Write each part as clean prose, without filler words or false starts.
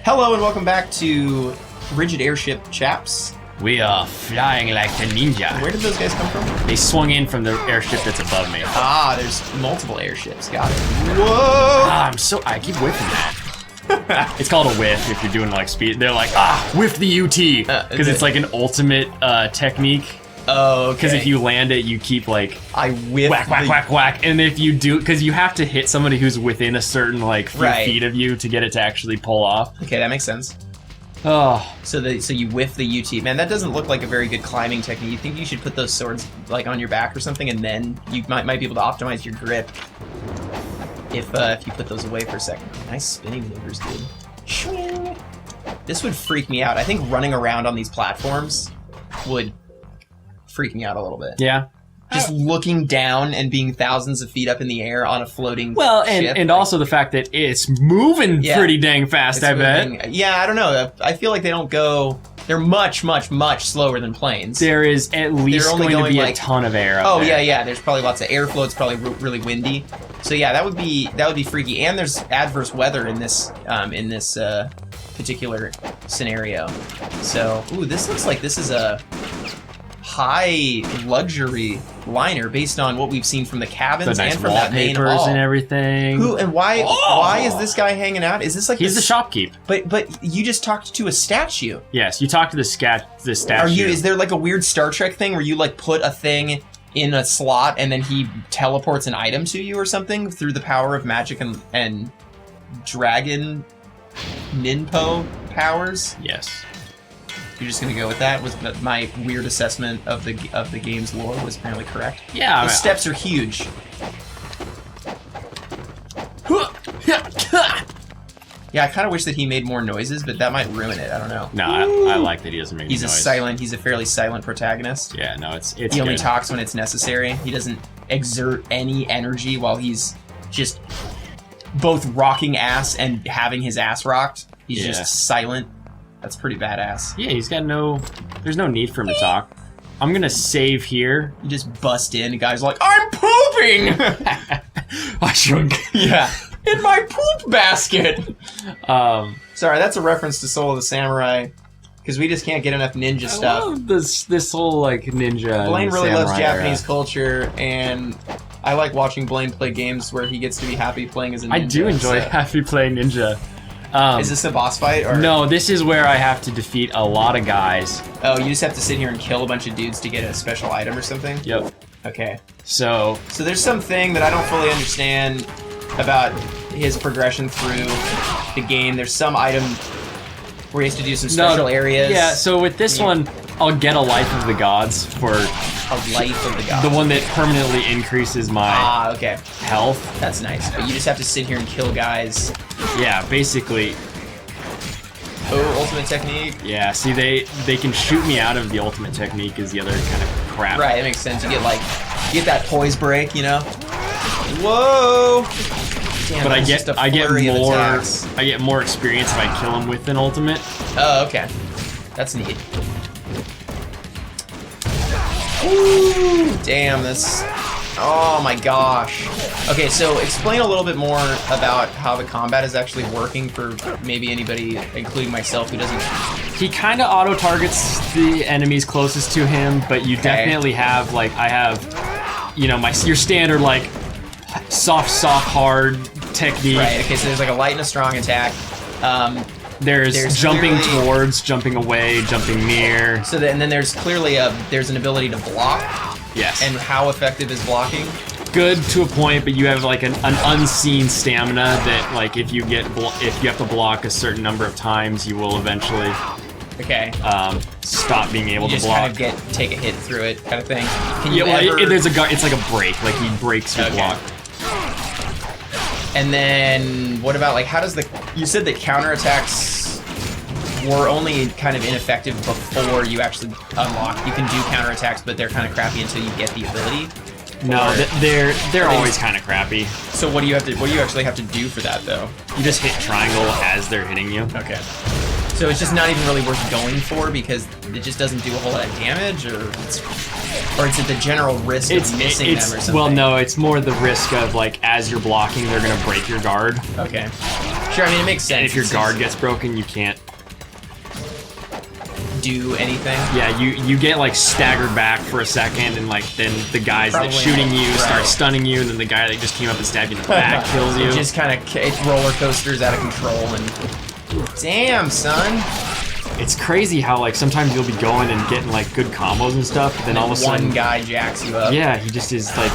Hello and welcome back to Rigid Airship Chaps. We are flying like a ninja. Where did those guys come from? They swung in from the airship that's above me. Ah, there's multiple airships. Got it. Whoa! Ah, I keep whiffing that. It's called a whiff if you're doing like speed. They're like, whiff the UT. Because it's like an ultimate technique. Oh, okay. Because if you land it, you keep like I whiff whack, whack, whack, whack. And if you do, because you have to hit somebody who's within a certain like few feet of you to get it to actually pull off. Okay, that makes sense. Oh. So you whiff the UT. Man, that doesn't look like a very good climbing technique. You think you should put those swords like on your back or something, and then you might be able to optimize your grip if you put those away for a second. Nice spinning maneuvers, dude. Shwing. This would freak me out. I think running around on these platforms would freak me out a little bit. Yeah. Just looking down and being thousands of feet up in the air on a floating ship. And also the fact that it's moving pretty dang fast, I bet. Yeah, I don't know. I feel like they don't go... They're much, much, much slower than planes. There is at least going to be a ton of air up there. Yeah. There's probably lots of airflow. It's probably really windy. So yeah, that would be freaky. And there's adverse weather in this particular scenario. So, ooh, this looks like this is a high luxury liner based on what we've seen from the cabins and from that main hall and everything. Why is this guy hanging out? Is this like he's the shopkeep? But you just talked to a statue. Yes, you talked to the statue. Is there like a weird Star Trek thing where you like put a thing in a slot and then he teleports an item to you or something through the power of magic and dragon ninpo powers? Yes. You're just gonna go with that? Was my weird assessment of the game's lore was apparently correct? Yeah. Those steps are huge. Yeah, I kind of wish that he made more noises, but that might ruin it. I don't know. No, I like that he doesn't make noise. He's a fairly silent protagonist. Yeah, no, it's He only talks when it's necessary. He doesn't exert any energy while he's just both rocking ass and having his ass rocked. He's just silent. That's pretty badass. Yeah, there's no need for him to talk. I'm gonna save here. You just bust in, and guys like, I'm pooping! I shrunk. Yeah. In my poop basket! Sorry, that's a reference to Soul of the Samurai, because we just can't get enough ninja stuff. I love this whole, like, ninja Blaine really samurai loves Japanese era. culture, and I like watching Blaine play games where he gets to be happy playing as a ninja. I do enjoy happy playing ninja. Is this a boss fight? Or? No, this is where I have to defeat a lot of guys. Oh, you just have to sit here and kill a bunch of dudes to get a special item or something? Yep. Okay. So there's something that I don't fully understand about his progression through the game. There's some item where he has to do some special areas. Yeah, so with this one, I'll get a Life of the Gods for... A Life of the Gods. The one that permanently increases my health. That's nice. But you just have to sit here and kill guys. Yeah, basically. Oh, ultimate technique. Yeah, see, they can shoot me out of the ultimate technique is the other kind of crap. Right, that makes sense. You get that poise break, you know? Whoa! Damn, but I get more experience if I kill him with an ultimate. Oh, okay. That's neat. Ooh, damn, this... Oh my gosh. Okay, so explain a little bit more about how the combat is actually working for maybe anybody, including myself, who doesn't... He kind of auto-targets the enemies closest to him, but you definitely have, like, I have, you know, your standard, like, soft, hard technique. Right, okay, so there's like a light and a strong attack. There's jumping towards, jumping away, jumping near. So and then there's clearly there's an ability to block. Yes. And how effective is blocking? Good to a point, but you have like an unseen stamina that like if you have to block a certain number of times, you will eventually stop being able to block. Just kind of take a hit through it, kind of thing. It's like a break. Like he breaks your block. And then what about like you said that counterattacks were only kind of ineffective before you actually unlock. You can do counterattacks, but they're kind of crappy until you get the ability. No, they're always kind of crappy. So what do you actually have to do for that though? You just hit triangle as they're hitting you. Okay. So it's just not even really worth going for because it just doesn't do a whole lot of damage, or it's at the general risk of missing them or something? Well, no, it's more the risk of, like, as you're blocking, they're going to break your guard. Okay. Sure, I mean, it makes sense. And if your guard gets broken, you can't do anything. Yeah, you get like staggered back for a second, and like then the guys Probably that shooting you right. start stunning you, and then the guy that just came up and stabbed you in the back kills you. It just kind of it's roller coasters out of control, and damn, son. It's crazy how like sometimes you'll be going and getting like good combos and stuff, but then all of a sudden one guy jacks you up. Yeah, he just is like.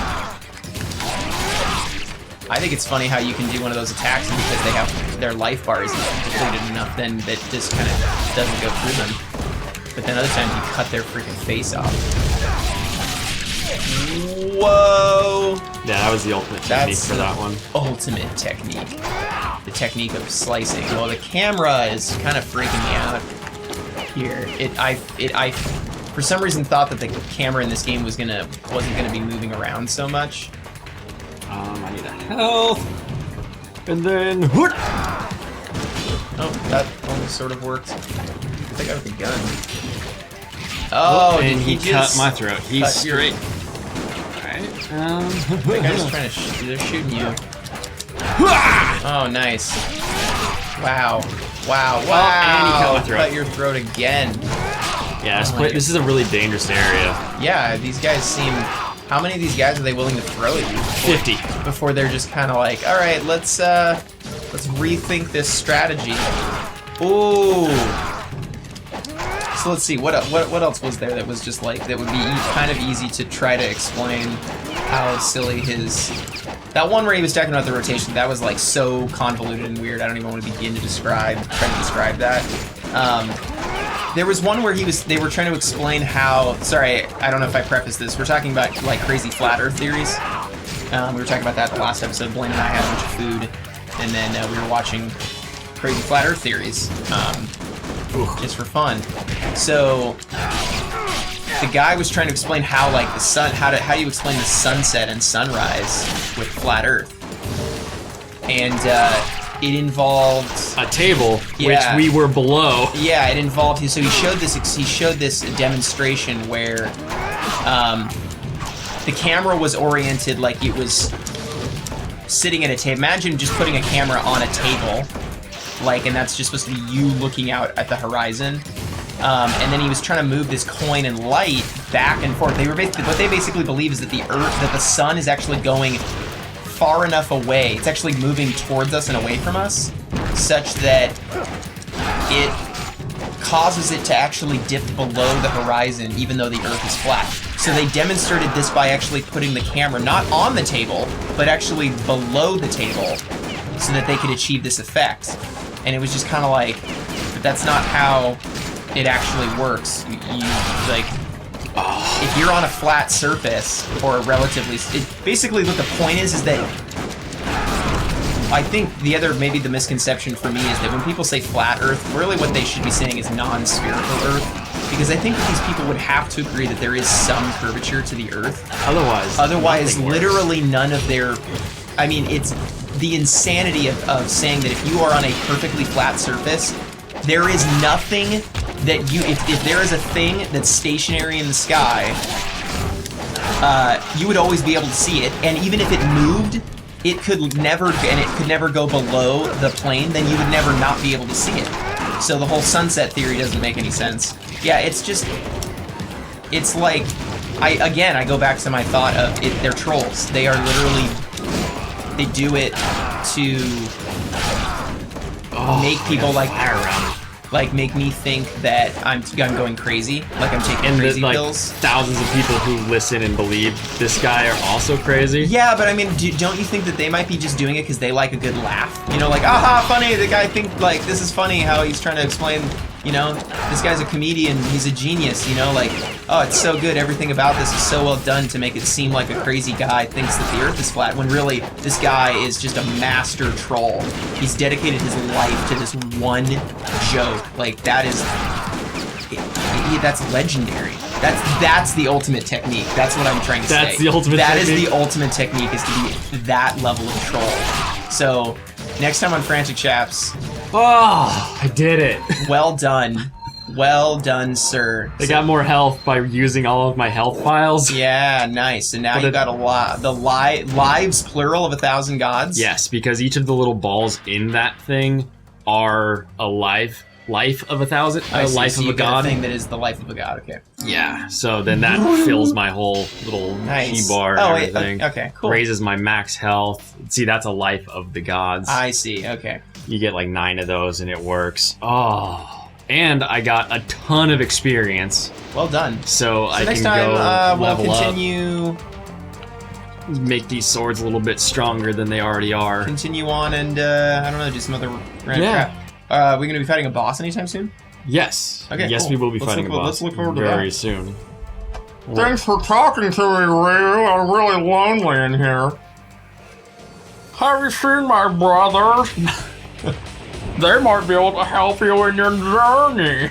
I think it's funny how you can do one of those attacks, and because they have their life bar is depleted enough, then that just kind of doesn't go through them. But then other times you cut their freaking face off. Whoa! Yeah, that was the ultimate technique for that one. Ultimate technique. The technique of slicing. Well, the camera is kind of freaking me out here. I for some reason thought that the camera in this game wasn't gonna be moving around so much. I need a health. And then whoop! Oh, that only sort of worked. I think I got the gun. Oh, and did he cut just my throat. He's straight. Alright. The guy's trying to they're shooting you. Oh, nice. Wow. Wow. Wow. And he cut my throat. Cut your throat again. Yeah, this is a really dangerous area. Yeah, these guys seem... How many of these guys are they willing to throw at you? 50. Before they're just kind of like, all right, let's rethink this strategy. Ooh. So let's see, what else was there that was just like, that would be kind of easy to try to explain how silly his... That one where he was talking about the rotation, that was like so convoluted and weird, I don't even want to begin to try to describe that. There was one where they were trying to explain how, sorry, I don't know if I prefaced this, we're talking about like crazy flat earth theories. We were talking about that the last episode. Blaine and I had a bunch of food, and then we were watching crazy flat earth theories, just for fun. So the guy was trying to explain how like the sun, how do you explain the sunset and sunrise with flat earth? And it involved a table, yeah, which we were below. Yeah, it involved. So he showed this demonstration where the camera was oriented like it was sitting at a table. Imagine just putting a camera on a table, like, and that's just supposed to be you looking out at the horizon. And then he was trying to move this coin and light back and forth. What they basically believe is that the sun is actually going far enough away, it's actually moving towards us and away from us, such that it causes it to actually dip below the horizon even though the Earth is flat. So they demonstrated this by actually putting the camera not on the table, but actually below the table, so that they could achieve this effect. And it was just kind of like, but that's not how it actually works. If you're on a flat surface, or a relatively... basically what the point is that... I think maybe the misconception for me is that when people say flat Earth, really what they should be saying is non-spherical Earth. Because I think that these people would have to agree that there is some curvature to the Earth. Otherwise, literally none of their... I mean, it's the insanity of saying that if you are on a perfectly flat surface, there is nothing... that if there is a thing that's stationary in the sky, you would always be able to see it, and even if it moved, it could never go below the plane, then you would never not be able to see it. So the whole sunset theory doesn't make any sense. Yeah, it's like, I go back to my thought of it, they're trolls. They are literally, they do it to make people like make me think that I'm going crazy, like I'm taking crazy pills. Thousands of people who listen and believe this guy are also crazy. Yeah, but I mean, don't you think that they might be just doing it because they like a good laugh? You know, like, aha, funny, the guy think, like, this is funny how he's trying to explain, you know, this guy's a comedian, he's a genius, you know, like, oh, it's so good, everything about this is so well done to make it seem like a crazy guy thinks that the Earth is flat, when really, this guy is just a master troll. He's dedicated his life to this one joke. Like, that is... that's legendary. That's the ultimate technique. That's what I'm trying to say. That's the ultimate technique? That is the ultimate technique, is to be that level of troll. So, next time on Frantic Chaps... Oh, I did it. Well done. Well done, sir. They got more health by using all of my health files. Yeah, nice. And now you've got a lot. The lives plural of 1,000 gods. Yes, because each of the little balls in that thing are a life of 1,000. I see. Life So of you a got god. a thing that is the life of a god. Okay. Yeah. So then that fills my whole little Nice. key bar and Oh, wait, everything. okay, cool. Raises my max health. See, that's a life of the gods. I see. Okay. You get like 9 of those and it works. Oh. And I got a ton of experience. Well done. So I Next can time go we'll level continue. make these swords a little bit stronger than they already are. Continue on and I don't know, do some other random Yeah. crap. We gonna be fighting a boss anytime soon? Yes. Okay, Yes, cool. we will be Let's fighting a look- boss let's look forward to very that. soon. Thanks for talking to me, Ryu. I'm really lonely in here. Have you seen my brothers? They might be able to help you in your journey.